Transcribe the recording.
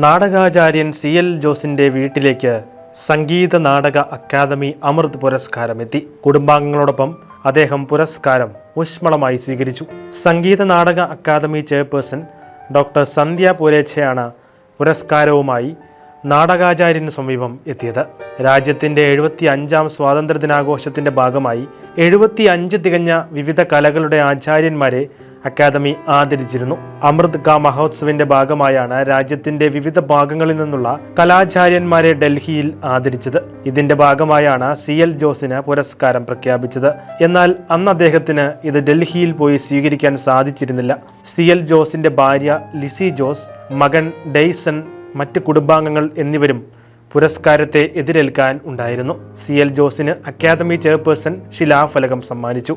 നാടകാചാര്യൻ CL ജോസിന്റെ വീട്ടിലേക്ക് Sangeetha Nataka academy അമൃത് പുരസ്കാരമെത്തി. കുടുംബാംഗങ്ങളോടൊപ്പം അദ്ദേഹം പുരസ്കാരം ഊഷ്മളമായി സ്വീകരിച്ചു. Sangeetha Nataka academy chairperson doctor സന്ധ്യ പൂരേച്ചയാണ് പുരസ്കാരവുമായി നാടകാചാര്യന് സമീപം എത്തിയത്. രാജ്യത്തിൻ്റെ 75ാം സ്വാതന്ത്ര്യദിനാഘോഷത്തിൻ്റെ ഭാഗമായി 75 തികഞ്ഞ വിവിധ കലകളുടെ ആചാര്യന്മാരെ അക്കാദമി ആദരിച്ചിരുന്നു. അമൃത് കാ മഹോത്സവിന്റെ ഭാഗമായാണ് രാജ്യത്തിന്റെ വിവിധ ഭാഗങ്ങളിൽ നിന്നുള്ള കലാചാര്യന്മാരെ ഡൽഹിയിൽ ആദരിച്ചത്. ഇതിന്റെ ഭാഗമായാണ് CL ജോസിന് പുരസ്കാരം പ്രഖ്യാപിച്ചത്. എന്നാൽ അന്ന് അദ്ദേഹത്തിന് ഇത് ഡൽഹിയിൽ പോയി സ്വീകരിക്കാൻ സാധിച്ചിരുന്നില്ല. CL ജോസിന്റെ ഭാര്യ ലിസി ജോസ്, മകൻ ഡെയ്സൺ, മറ്റ് കുടുംബാംഗങ്ങൾ എന്നിവരും പുരസ്കാരത്തെ എതിരേൽക്കാൻ ഉണ്ടായിരുന്നു. CL ജോസിന് അക്കാദമി ചെയർപേഴ്സൺ ശിലാഫലകം സമ്മാനിച്ചു.